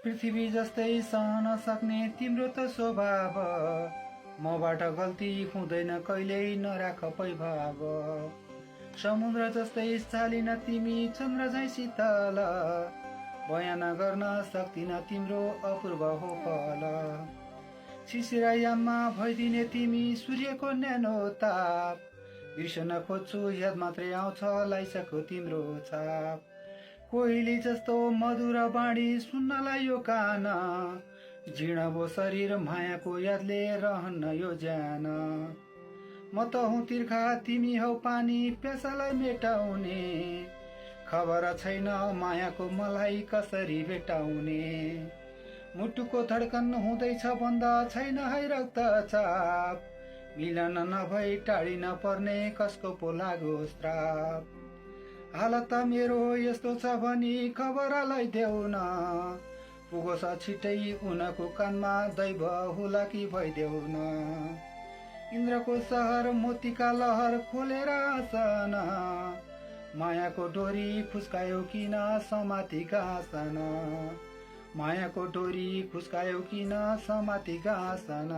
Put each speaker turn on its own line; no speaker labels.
पृथ्वी जस्तै सहन सक्ने तिम्रो त स्वभाव, मबाट गल्ती हुँदैन कहिल्यै नराख पैभाव। समुद्र जस्तै चालिन तिमी चन्द्र झैँ शीतल, बयान गर्न सक्दिन तिम्रो अपूर्व हो फल। शिशिरायाममा भइदिने तिमी सूर्यको न्यानो ताप, बिर्सन खोज्छु याद मात्रै आउँछ लाइसको तिम्रो छाप। कोइली जस्तो मधुर बाणी सुन्नलाई यो कान, जीर्ण भो शरीर मायाको यादले रहन्न यो ज्यान। म त हुँ तिर्खा तिमी हौ पानी प्यासालाई मेटाउने, खबर छैन मायाको मलाई कसरी भेटाउने। मुटुको धड्कन हुँदैछ बन्द छैन है रक्तचाप, मिलन नभई टाढिन पर्ने कसको पो लागोस् श्राप। हालत मेरो यस्तो छ भनी खबरलाई देऊ न, पुगोस् छिटै उनको कानमा दैव हुलाकी भइदेऊ न। इन्द्रको सहर मोतीका लहर खोलेर आसन, मायाको डोरी खुस्कायो किन समाती घाँसन। मायाको डोरी खुस्कायो किन समाती घाँसन।